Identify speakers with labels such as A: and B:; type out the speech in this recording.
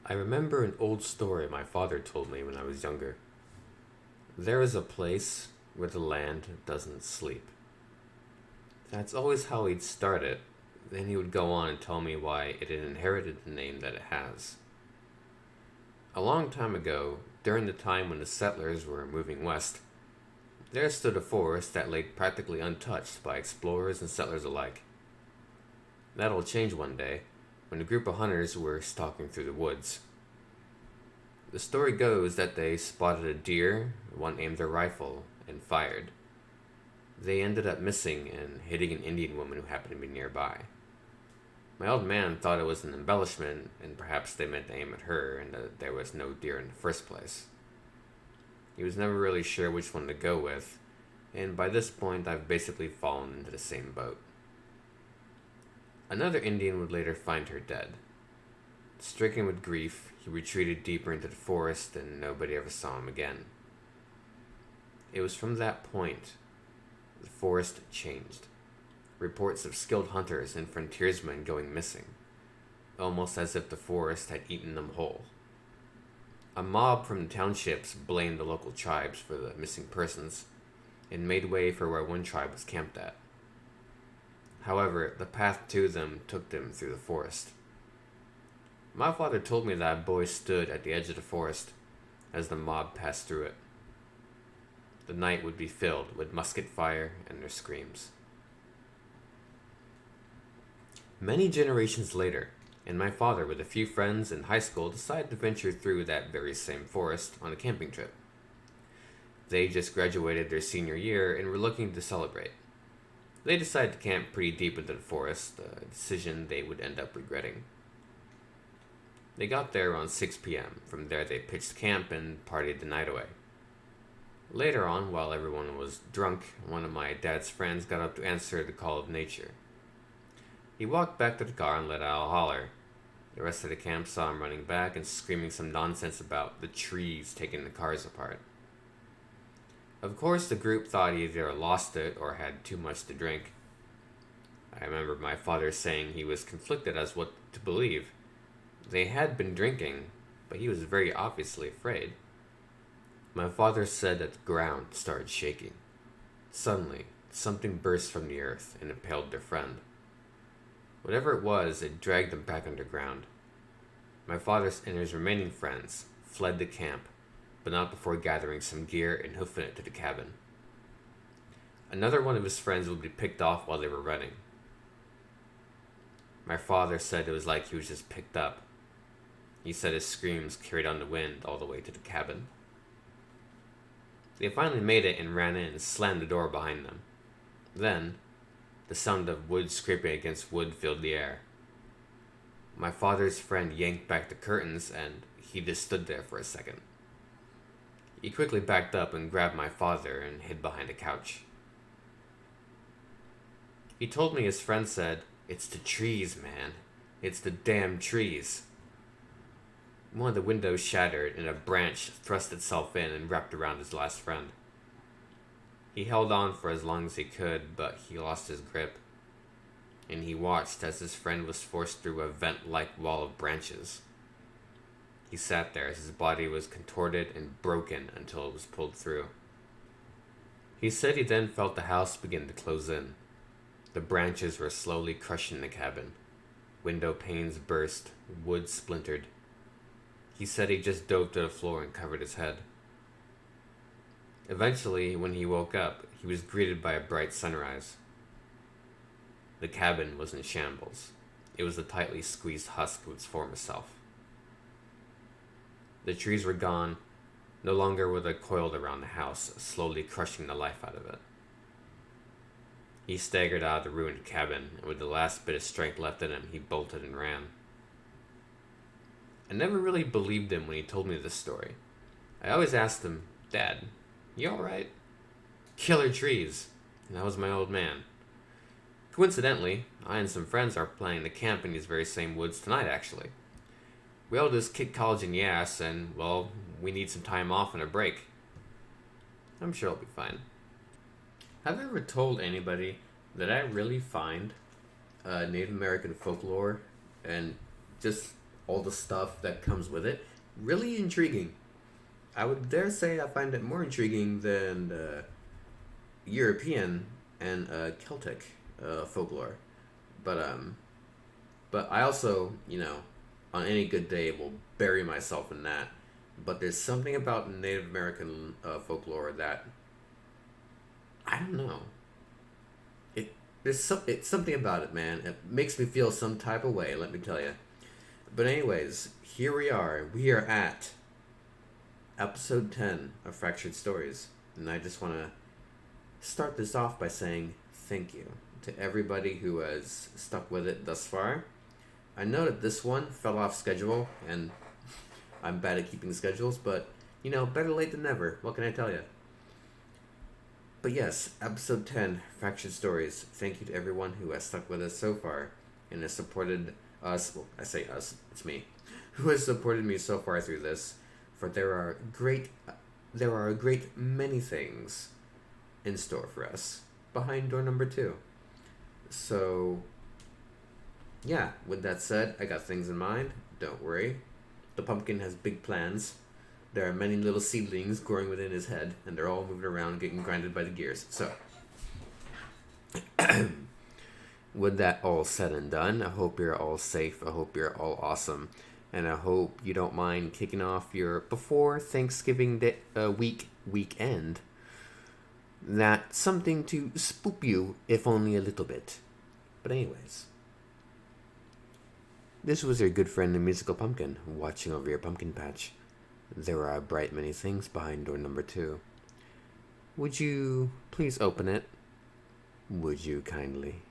A: I remember an old story my father told me when I was younger. There is a place where the land doesn't sleep. That's always how he'd start it. Then he would go on and tell me why it had inherited the name that it has. A long time ago, during the time when the settlers were moving west, there stood a forest that lay practically untouched by explorers and settlers alike. That'll change one day, when a group of hunters were stalking through the woods. The story goes that they spotted a deer, one aimed their rifle, and fired. They ended up missing and hitting an Indian woman who happened to be nearby. My old man thought it was an embellishment, and perhaps they meant to aim at her, and that there was no deer in the first place. He was never really sure which one to go with, and by this point I've basically fallen into the same boat. Another Indian would later find her dead. Stricken with grief, he retreated deeper into the forest and nobody ever saw him again. It was from that point the forest changed. Reports of skilled hunters and frontiersmen going missing, almost as if the forest had eaten them whole. A mob from the townships blamed the local tribes for the missing persons and made way for where one tribe was camped at. However, the path to them took them through the forest. My father told me that a boy stood at the edge of the forest as the mob passed through it. The night would be filled with musket fire and their screams. Many generations later, and my father with a few friends in high school decided to venture through that very same forest on a camping trip. They just graduated their senior year and were looking to celebrate. They decided to camp pretty deep into the forest, a decision they would end up regretting. They got there around 6 p.m. From there they pitched camp and partied the night away. Later on, while everyone was drunk, one of my dad's friends got up to answer the call of nature. He walked back to the car and let out a holler. The rest of the camp saw him running back and screaming some nonsense about the trees taking the cars apart. Of course, the group thought he either lost it or had too much to drink. I remember my father saying he was conflicted as what to believe. They had been drinking, but he was very obviously afraid. My father said that the ground started shaking. Suddenly, something burst from the earth and impaled their friend. Whatever it was, it dragged them back underground. My father and his remaining friends fled the camp, but not before gathering some gear and hoofing it to the cabin. Another one of his friends would be picked off while they were running. My father said it was like he was just picked up. He said his screams carried on the wind all the way to the cabin. They finally made it and ran in and slammed the door behind them. Then, the sound of wood scraping against wood filled the air. My father's friend yanked back the curtains and he just stood there for a second. He quickly backed up and grabbed my father and hid behind a couch. He told me his friend said, "It's the trees, man. It's the damn trees." One of the windows shattered and a branch thrust itself in and wrapped around his last friend. He held on for as long as he could, but he lost his grip, and he watched as his friend was forced through a vent-like wall of branches. He sat there as his body was contorted and broken until it was pulled through. He said he then felt the house begin to close in. The branches were slowly crushing the cabin. Window panes burst, wood splintered. He said he just dove to the floor and covered his head. Eventually, when he woke up, he was greeted by a bright sunrise. The cabin was in shambles. It was the tightly squeezed husk of its former self. The trees were gone. No longer were they coiled around the house, slowly crushing the life out of it. He staggered out of the ruined cabin, and with the last bit of strength left in him, he bolted and ran. I never really believed him when he told me this story. I always asked him, "Dad, you alright?" "Killer trees." And that was my old man. Coincidentally, I and some friends are planning to camp in these very same woods tonight, actually. We all just kicked college in the ass, and, well, we need some time off and a break. I'm sure I'll be fine. Have I ever told anybody that I really find Native American folklore and just all the stuff that comes with it, really intriguing. I would dare say I find it more intriguing than European and Celtic folklore. But but I also, on any good day, will bury myself in that. But there's something about Native American folklore that I don't know. It it's something about it, man. It makes me feel some type of way. Let me tell you. But anyways, here we are. We are at episode 10 of Fractured Stories, and I just want to start this off by saying thank you to everybody who has stuck with it thus far. I know that this one fell off schedule, and I'm bad at keeping schedules, but better late than never. What can I tell you? But yes, episode 10, Fractured Stories. Thank you to everyone who has stuck with us so far and has supported us. Well, I say us, it's me, who has supported me so far through this. For there are a great many things in store for us behind door number 2. So, yeah, with that said, I got things in mind. Don't worry. The pumpkin has big plans. There are many little seedlings growing within his head, and they're all moving around, getting grinded by the gears. So, with that all said and done, I hope you're all safe. I hope you're all awesome. And I hope you don't mind kicking off your before Thanksgiving weekend. That's something to spook you, if only a little bit. But anyways, this was your good friend the musical pumpkin, watching over your pumpkin patch. There are a bright many things behind door number 2. Would you please open it? Would you kindly?